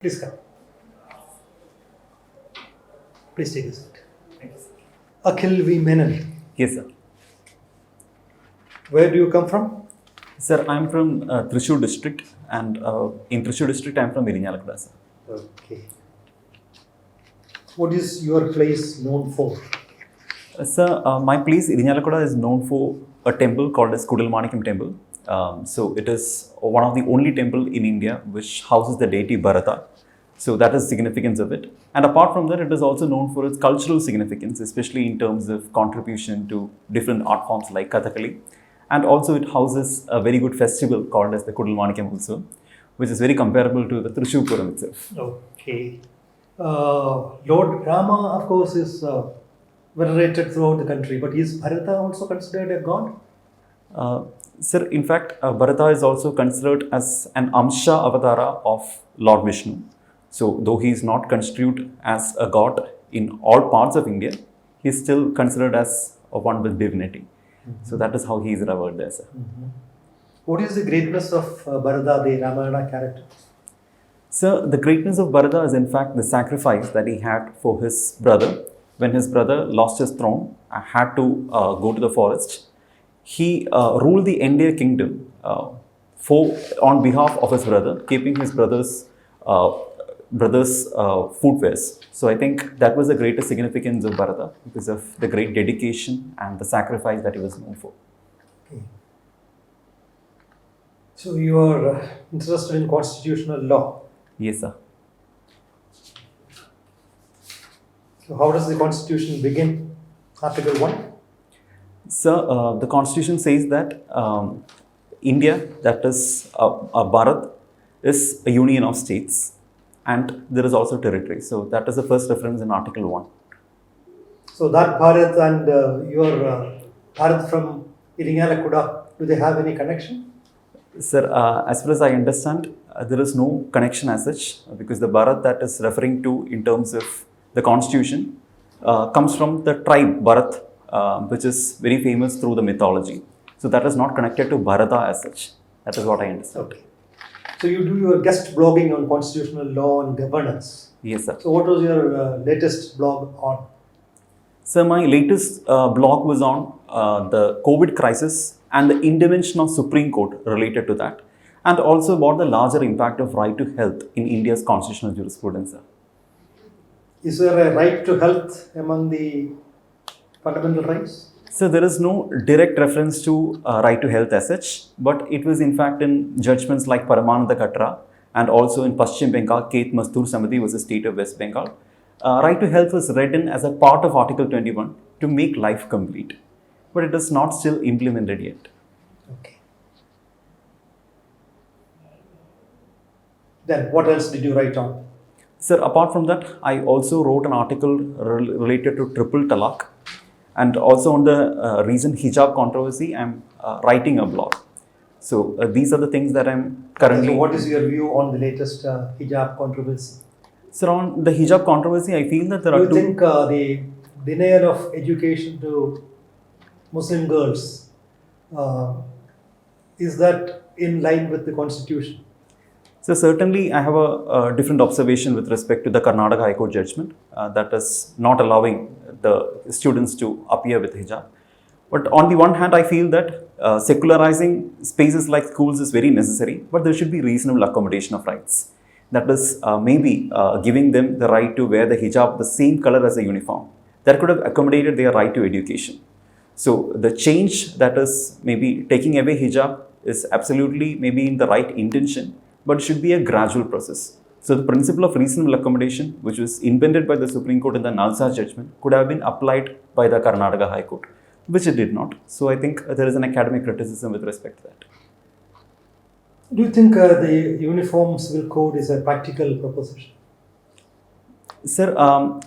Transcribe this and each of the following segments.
Please come. Please take a seat. Akhil V. Menon. Yes, sir. Where do you come from? Sir, I'm from Thrissur district, and in Thrissur district, I'm from Irinjalakuda, sir. Okay. What is your place known for? Sir, my place, Irinjalakuda, is known for a temple called as Kudalmanikam temple. So it is one of the only temple in India which houses the deity Bharata. So that is significance of it. And apart from that, it is also known for its cultural significance, especially in terms of contribution to different art forms like Kathakali. And also it houses a very good festival called as the Kudalmanikam also, which is very comparable to the Thrissur Puram itself. Okay. Lord Rama, of course, is venerated throughout the country, but is Bharata also considered a god? Sir, in fact, Bharata is also considered as an Amsha Avatara of Lord Vishnu. So, though he is not construed as a god in all parts of India, he is still considered as a one with divinity. So, that is how he is revered there, sir. What is the greatness of Bharata, the Ramayana character? Sir, the greatness of Bharata is in fact the sacrifice that he had for his brother. When his brother lost his throne, had to go to the forest, he ruled the entire kingdom on behalf of his brother, keeping his brother's footwears. So I think that was the greatest significance of Bharata because of the great dedication and the sacrifice that he was known for. Okay. So you are interested in constitutional law. Yes, sir. So how does the constitution begin? Article 1? Sir, the constitution says that India, that is Bharat, is a union of states and there is also territory. So that is the first reference in Article 1. So that Bharat and your Bharat from Irinjalakuda, do they have any connection? Sir, as far as I understand, there is no connection as such because the Bharat that is referring to in terms of the constitution comes from the tribe Bharat, which is very famous through the mythology. So that is not connected to Bharata as such. That is what I understand. Okay. So you do your guest blogging on constitutional law and governance. Yes, sir. So what was your latest blog on? Sir, my latest blog was on the COVID crisis and the intervention of Supreme Court related to that, and also about the larger impact of right to health in India's constitutional jurisprudence, sir. Is there a right to health among the fundamental rights? So there is no direct reference to right to health as such, but it was in fact in judgments like Paramananda Katra and also in Paschim Bengal, Ket Mastur Samiti was the state of West Bengal. Right to health was written as a part of Article 21 to make life complete, but it is not still implemented yet. Okay. Then what else did you write on? Sir, apart from that, I also wrote an article related to triple talaq. And also on the recent hijab controversy, I'm writing a blog. So these are the things that I'm currently... So what is your view on the latest hijab controversy? Sir, on the hijab controversy, I feel that there Do are you think the denial of education to Muslim girls, is that in line with the constitution? So certainly I have a different observation with respect to the Karnataka High Court judgment that is not allowing the students to appear with hijab. But on the one hand, I feel that secularizing spaces like schools is very necessary, but there should be reasonable accommodation of rights. That is maybe giving them the right to wear the hijab the same color as a uniform. That could have accommodated their right to education. So the change that is maybe taking away hijab is absolutely maybe in the right intention, but it should be a gradual process. So the principle of reasonable accommodation, which was invented by the Supreme Court in the Nalsa judgment, could have been applied by the Karnataka High Court, which it did not. So I think there is an academic criticism with respect to that. Do you think the Uniform Civil Code is a practical proposition? Sir,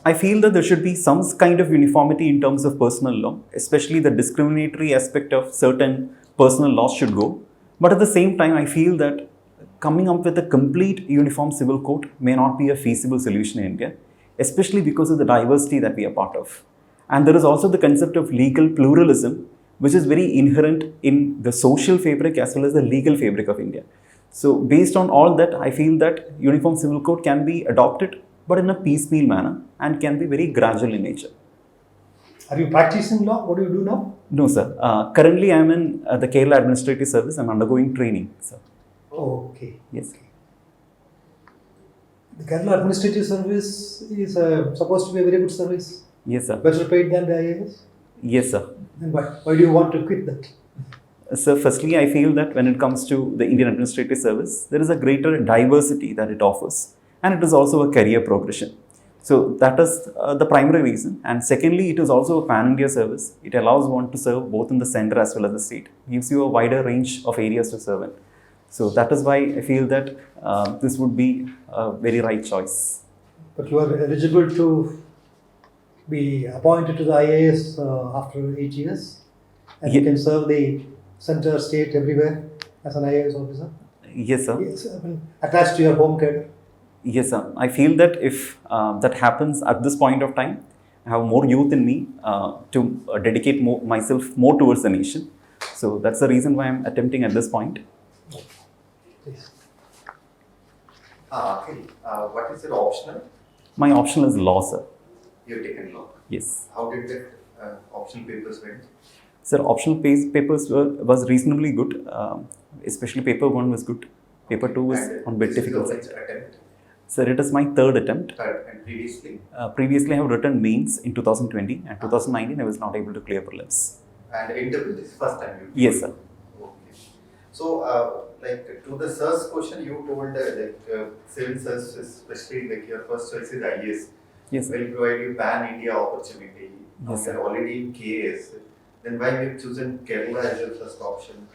I feel that there should be some kind of uniformity in terms of personal law, especially the discriminatory aspect of certain personal laws should go. But at the same time, I feel that coming up with a complete uniform civil code may not be a feasible solution in India, especially because of the diversity that we are part of. And there is also the concept of legal pluralism, which is very inherent in the social fabric as well as the legal fabric of India. So based on all that, I feel that Uniform Civil Code can be adopted, but in a piecemeal manner and can be very gradual in nature. Are you practicing law? What do you do now? No, sir. Currently, I am in the Kerala Administrative Service. I am undergoing training, sir. Okay. Yes. Okay. The Kerala Administrative Service is supposed to be a very good service. Yes, sir. Better paid than the IAS. Yes, sir. And why do you want to quit that? So, firstly, I feel that when it comes to the Indian Administrative Service, there is a greater diversity that it offers, and it is also a career progression. So, that is the primary reason. And secondly, it is also a pan-India service. It allows one to serve both in the center as well as the state. It gives you a wider range of areas to serve in. So, that is why I feel that this would be a very right choice. But you are eligible to be appointed to the IAS after 8 years, and you can serve the center, state, everywhere as an IAS officer. Yes, sir. Yes, I mean, attached to your home cadre. Yes, sir. I feel that if that happens at this point of time, I have more youth in me to dedicate myself more towards the nation. So that's the reason why I'm attempting at this point. Please. Akhil, what is your optional? My optional is law, sir. You've taken law. Yes. How did that optional papers went? Sir, optional papers was reasonably good. Especially paper 1 was good. Paper 2 was on bit difficult side. Attempt? Sir, it is my third attempt. Third, and previously? Previously, I have written mains in 2020 and 2019 I was not able to clear prelims. And interview, this is first time you? Yes, sir. Okay. So, like to the search question, you told civil search, especially like your first choice is IAS. Yes, sir. Will provide you pan-India opportunity. Yes, sir. You're already in KS. Then why you have chosen Kerala as your first option?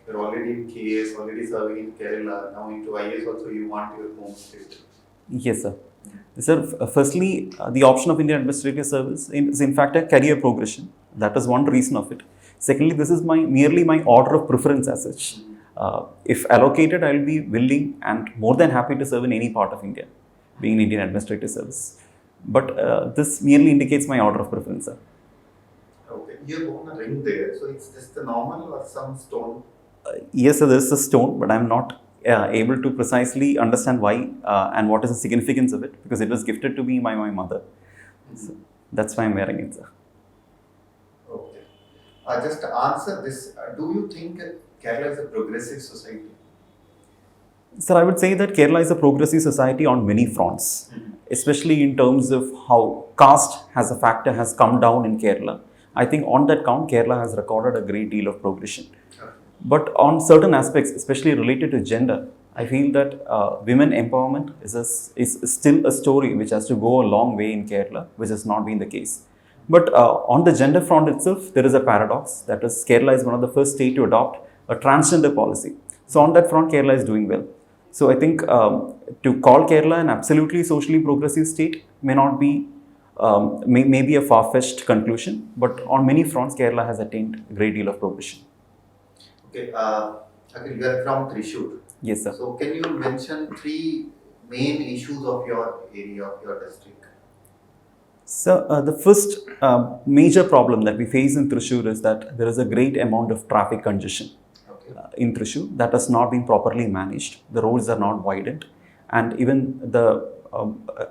You're already in KS, already serving in Kerala. Now into IAS also you want your home state. Yes, sir. Sir, firstly, the option of Indian Administrative Service is in fact a career progression. That is one reason of it. Secondly, this is merely my order of preference as such. If allocated, I will be willing and more than happy to serve in any part of India, being in Indian Administrative Service. But this merely indicates my order of preference, sir. Okay, you have a ring there, so it's just the normal or some stone? Yes, sir, there is a stone, but I am not able to precisely understand why and what is the significance of it, because it was gifted to me by my mother. So that's why I am wearing it, sir. Okay. Just to answer this, do you think Kerala is a progressive society? Sir, I would say that Kerala is a progressive society on many fronts, especially in terms of how caste as a factor has come down in Kerala. I think on that count, Kerala has recorded a great deal of progression. Okay. But on certain aspects, especially related to gender, I feel that women empowerment is still a story which has to go a long way in Kerala, which has not been the case. But on the gender front itself, there is a paradox. That is, Kerala is one of the first states to adopt a transgender policy. So on that front, Kerala is doing well. So I think to call Kerala an absolutely socially progressive state may not be, may be a far-fetched conclusion. But on many fronts, Kerala has attained a great deal of progression. Okay, Akhil, you are from Thrissur. Yes, sir. So can you mention 3 main issues of your area, of your district? So the first major problem that we face in Thrissur is that there is a great amount of traffic congestion in Thrissur that has not been properly managed. The roads are not widened, and even the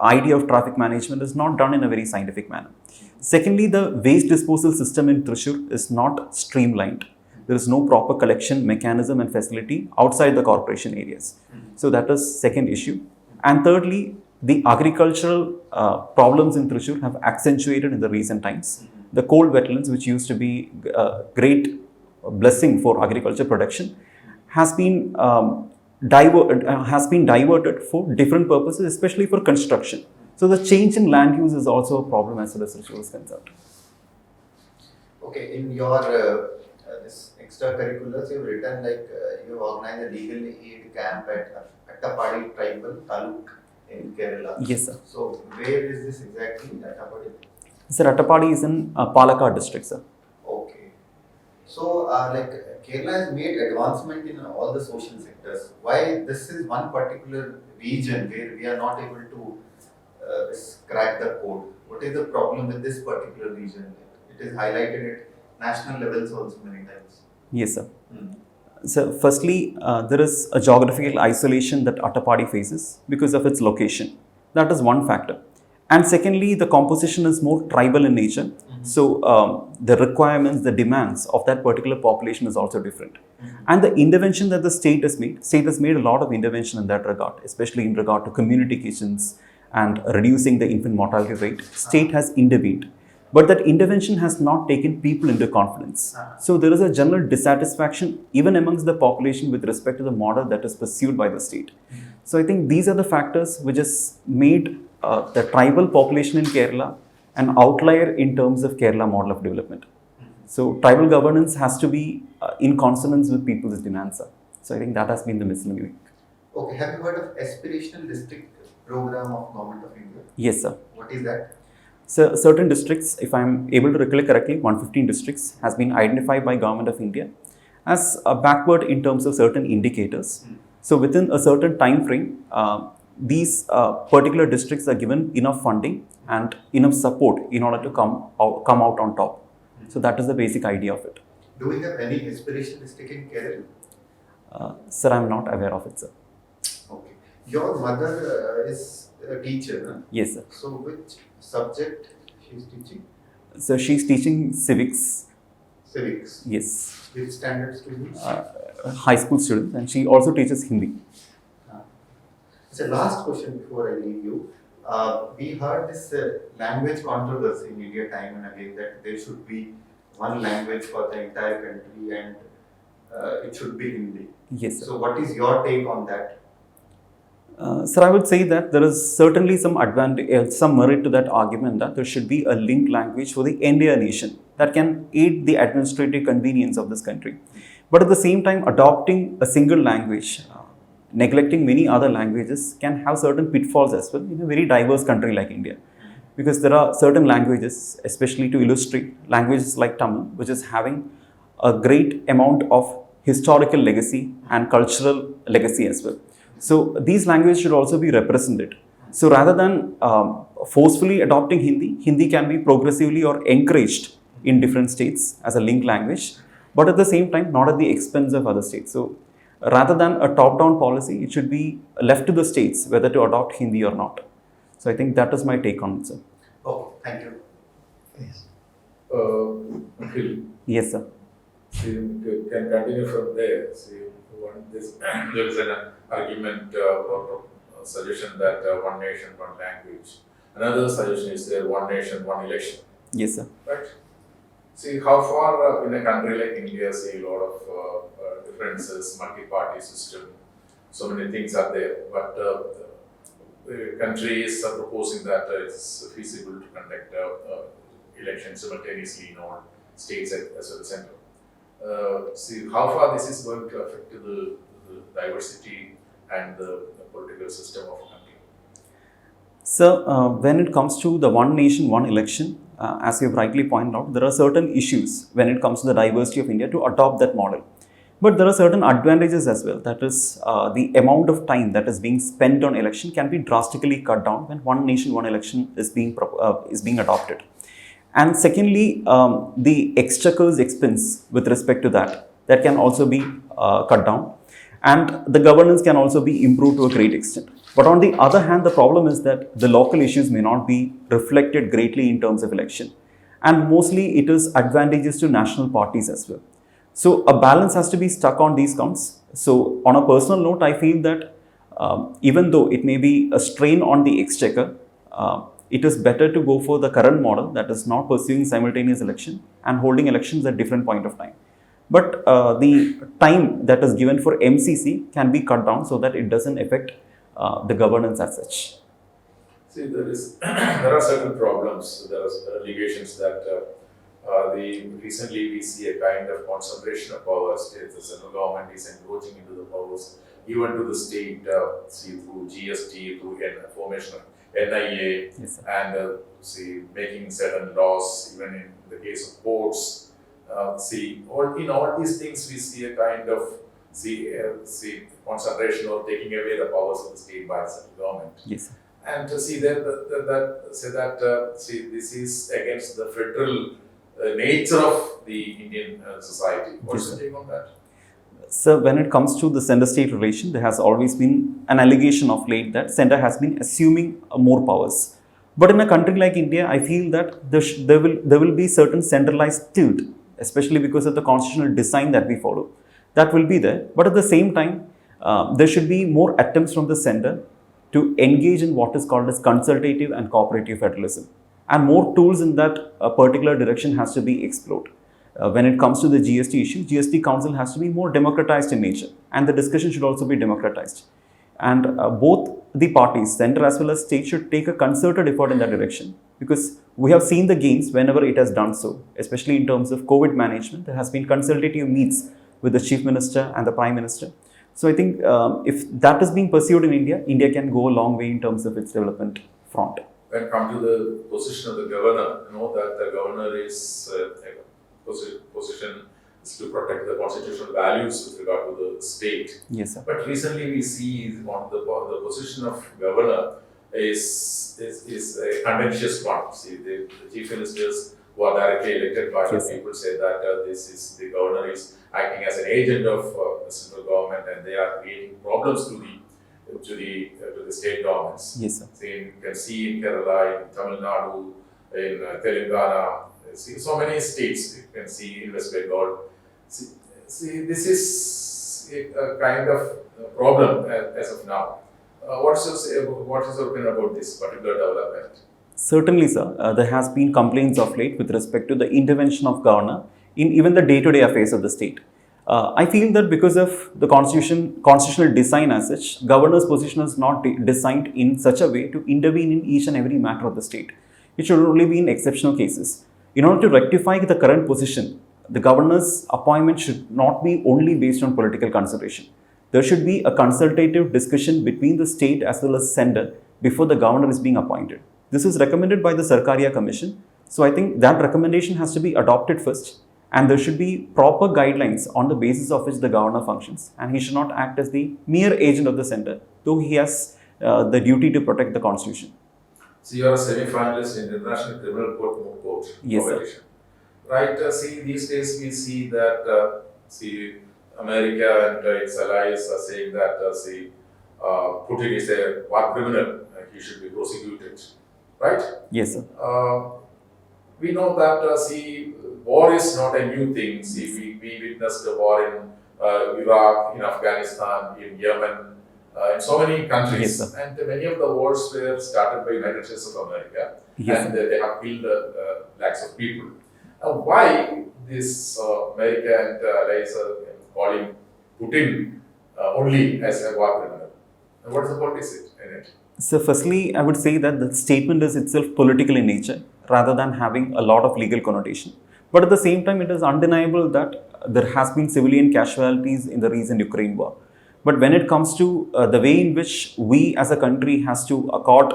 idea of traffic management is not done in a very scientific manner. Secondly, the waste disposal system in Thrissur is not streamlined. There is no proper collection mechanism and facility outside the corporation areas. So that is second issue. And thirdly, the agricultural problems in Thrissur have accentuated in the recent times. The coal wetlands, which used to be a great blessing for agriculture production, has been diverted for different purposes, especially for construction. So the change in land use is also a problem as far as Thrissur is concerned. Okay, in your this extracurriculars, you've written like you organized a legal aid camp at Attapadi Tribal Taluk in Kerala. Yes, sir. So where is this exactly, Attapadi? Sir, Attapadi is in Palakkad district, sir. Okay. So like Kerala has made advancement in all the social sectors. Why this is one particular region where we are not able to crack the code? What is the problem with this particular region? It is highlighted at national levels also many times. Yes, sir. So, firstly, there is a geographical isolation that Attapadi faces because of its location. That is one factor. And secondly, the composition is more tribal in nature. So, the requirements, the demands of that particular population is also different. And the intervention that the state has made a lot of intervention in that regard, especially in regard to community kitchens and reducing the infant mortality rate. State has intervened. But that intervention has not taken people into confidence. So there is a general dissatisfaction even amongst the population with respect to the model that is pursued by the state. So I think these are the factors which has made the tribal population in Kerala an outlier in terms of Kerala model of development. So tribal governance has to be in consonance with people's demands. So I think that has been the missing link. Okay, have you heard of aspirational district program of Government of India? Yes, sir. What is that? So certain districts, if I'm able to recollect correctly, 115 districts has been identified by Government of India as backward in terms of certain indicators. So within a certain time frame, these particular districts are given enough funding and enough support in order to come out on top. So that is the basic idea of it. Do we have any aspirational district in Kerala? Sir, I'm not aware of it, sir. Okay. Your mother is a teacher, huh? Yes, sir. So which subject she is teaching? So she's teaching civics. Civics. Yes. Which standard students? High school students, and she also teaches Hindi. So last question before I leave you. We heard this language controversy in India time and again that there should be one language for the entire country and it should be Hindi. Yes, sir. So what is your take on that? Sir, I would say that there is certainly some advantage, some merit to that argument that there should be a linked language for the entire nation that can aid the administrative convenience of this country. But at the same time, adopting a single language, neglecting many other languages can have certain pitfalls as well in a very diverse country like India. Because there are certain languages, especially to illustrate, languages like Tamil, which is having a great amount of historical legacy and cultural legacy as well. So these languages should also be represented. So rather than forcefully adopting Hindi, Hindi can be progressively or encouraged in different states as a linked language, but at the same time, not at the expense of other states. So rather than a top-down policy, it should be left to the states whether to adopt Hindi or not. So I think that is my take on it, sir. Okay, thank you. Yes. Akhil, Yes, sir. see, you can continue from there. See, there is an argument or suggestion that one nation, one language. Another suggestion is there one nation, one election. Yes, sir. Right? See how far in a country like India, see a lot of differences, multi-party system, so many things are there. But the country is proposing that it's feasible to conduct elections simultaneously in all states as well as central. See how far this is going to affect the diversity and the political system of a country. So when it comes to the one nation, one election, as you have rightly pointed out, there are certain issues when it comes to the diversity of India to adopt that model. But there are certain advantages as well. That is, the amount of time that is being spent on election can be drastically cut down when one nation, one election is being adopted. And secondly, the exchequer's expense with respect to that can also be cut down. And the governance can also be improved to a great extent. But on the other hand, the problem is that the local issues may not be reflected greatly in terms of election. And mostly it is advantageous to national parties as well. So a balance has to be struck on these counts. So on a personal note, I feel that even though it may be a strain on the exchequer, it is better to go for the current model that is not pursuing simultaneous election and holding elections at different point of time. But the time that is given for MCC can be cut down so that it doesn't affect the governance as such. See, there are certain problems. There are allegations that recently we see a kind of concentration of powers. The central government is encroaching into the powers, even to the state, through GST, through formation of NIA, Yes, and making certain laws, even in the case of ports. In all these things, we see a kind of concentration or taking away the powers of the state by the central government. Yes. And to see this is against the federal nature of the Indian society. What's Yes, your take on that? So when it comes to the center-state relation, there has always been an allegation of late that center has been assuming more powers. But in a country like India, I feel that there will be certain centralized tilt, especially because of the constitutional design that we follow. That will be there. But at the same time, there should be more attempts from the center to engage in what is called as consultative and cooperative federalism. And more tools in that particular direction has to be explored. When it comes to the GST issue, GST Council has to be more democratized in nature, and the discussion should also be democratized. And both the parties, center as well as state, should take a concerted effort in that direction, because we have seen the gains whenever it has done so, especially in terms of COVID management. There has been consultative meets with the Chief Minister and the Prime Minister. So I think if that is being pursued in India, India can go a long way in terms of its development front. When it comes to the position of the governor, you know that the governor is position is to protect the constitutional values with regard to the state. Yes, sir. But recently we see the position of governor is a contentious one. See, the chief ministers who are directly elected by the people say that the governor is acting as an agent of the central government, and they are creating problems to the state governments. Yes, sir. See, you can see in Kerala, in Tamil Nadu, in Telangana. See, so many states you can see in West Bengal. See, this is a kind of problem as of now. What is your opinion about this particular development? Certainly, sir. There has been complaints of late with respect to the intervention of governor in even the day-to-day affairs of the state. I feel that because of the constitutional design as such, governor's position is not designed in such a way to intervene in each and every matter of the state. It should only be in exceptional cases. In order to rectify the current position, the governor's appointment should not be only based on political consideration. There should be a consultative discussion between the state as well as center before the governor is being appointed. This is recommended by the Sarkaria Commission. So I think that recommendation has to be adopted first, and there should be proper guidelines on the basis of which the governor functions, and he should not act as the mere agent of the center, though he has the duty to protect the constitution. So you are a semi-finalist in the International Criminal Court Yes, competition. Right, see, these days we see that, America and its allies are saying that, Putin is a war criminal and he should be prosecuted, right? Yes, sir. We know that, war is not a new thing. See, we witnessed a war in Iraq, in Afghanistan, in Yemen, in so many countries. Yes, and many of the wars were started by United States of America, Yes, and they have killed lakhs of people. Why this America and allies are calling Putin only as a war criminal? And what is the politics in it? So firstly, I would say that the statement is itself political in nature rather than having a lot of legal connotation. But at the same time, it is undeniable that there has been civilian casualties in the recent Ukraine war. But when it comes to the way in which we as a country has to accord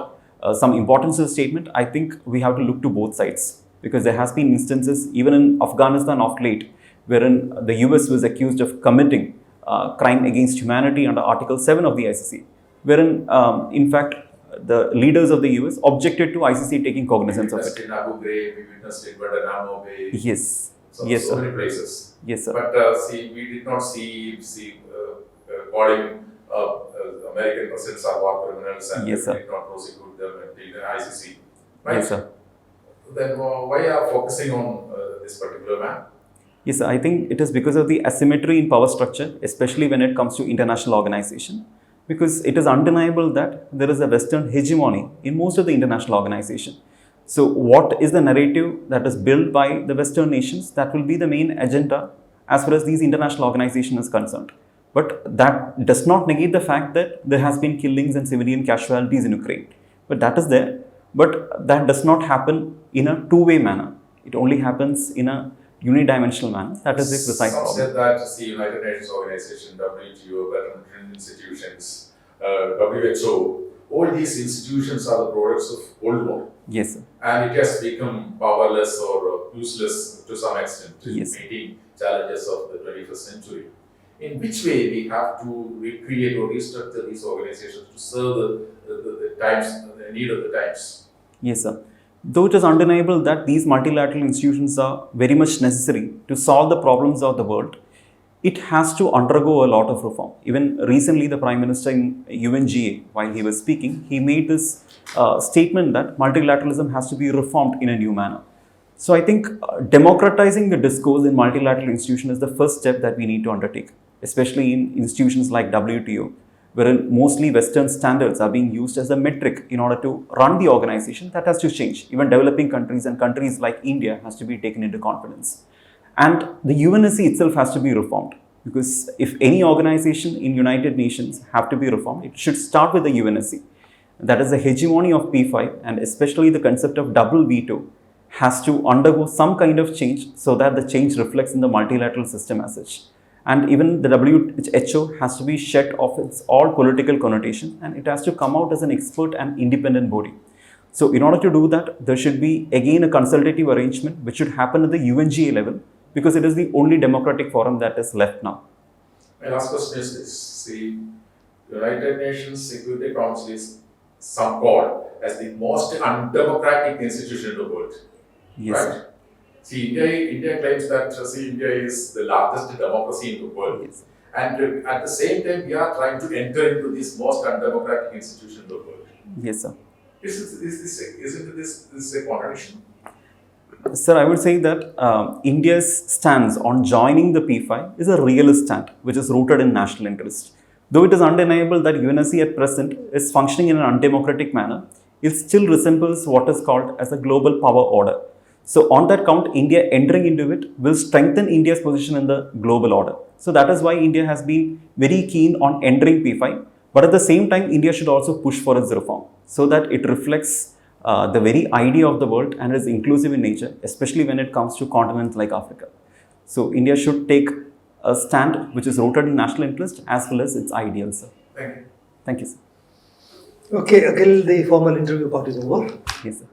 some importance to the statement, I think we have to look to both sides. Because there has been instances, even in Afghanistan of late, wherein the US was accused of committing crime against humanity under Article 7 of the ICC, wherein, in fact, the leaders of the US objected to ICC taking cognizance of it. In Abu Ghraib, we witnessed it in Guantanamo Bay. Yes. So, Yes, so sir. many places. Yes, sir. But we did not see calling American presidents are war criminals, and Yes, we sir. did not prosecute them in the ICC. Right? Yes, sir. Then why are focusing on this particular man? Yes, I think it is because of the asymmetry in power structure, especially when it comes to international organization. Because it is undeniable that there is a Western hegemony in most of the international organization. So what is the narrative that is built by the Western nations? That will be the main agenda as far as these international organizations is concerned. But that does not negate the fact that there has been killings and civilian casualties in Ukraine. But that is there. But that does not happen in a two-way manner. It only happens in a unidimensional manner. That is the precise Some problem. said that the United Nations Organization, WTO, Development Institutions, WHO, all these institutions are the products of Cold War. Yes, sir. And it has become powerless or useless to some extent in Yes. meeting challenges of the 21st century. In which way we have to recreate or restructure these organizations to serve the times, the need of the times? Yes, sir. Though it is undeniable that these multilateral institutions are very much necessary to solve the problems of the world, it has to undergo a lot of reform. Even recently, the Prime Minister in UNGA, while he was speaking, he made this statement that multilateralism has to be reformed in a new manner. So I think democratizing the discourse in multilateral institutions is the first step that we need to undertake, especially in institutions like WTO, wherein mostly Western standards are being used as a metric in order to run the organization. That has to change. Even developing countries and countries like India has to be taken into confidence. And the UNSC itself has to be reformed, because if any organization in United Nations have to be reformed, it should start with the UNSC. That is the hegemony of P5, and especially the concept of double veto has to undergo some kind of change so that the change reflects in the multilateral system as such. And even the WHO has to be shed of its all political connotation, and it has to come out as an expert and independent body. So in order to do that, there should be again a consultative arrangement which should happen at the UNGA level, because it is the only democratic forum that is left now. My last question is this. See, United Nations Security Council is called as the most undemocratic institution in the world. Yes. Right? See, India claims that India is the largest democracy in the world. Yes. And at the same time, we are trying to enter into this most undemocratic institution in the world. Yes, sir. Isn't this a contradiction? Sir, I would say that India's stance on joining the P5 is a realist stand, which is rooted in national interest. Though it is undeniable that UNSC at present is functioning in an undemocratic manner, it still resembles what is called as a global power order. So on that count, India entering into it will strengthen India's position in the global order. So that is why India has been very keen on entering P5. But at the same time, India should also push for its reform so that it reflects the very idea of the world and is inclusive in nature, especially when it comes to continents like Africa. So India should take a stand which is rooted in national interest as well as its ideals, sir. Thank you. Thank you, sir. Okay, Akhil, the formal interview part is over. Yes, sir.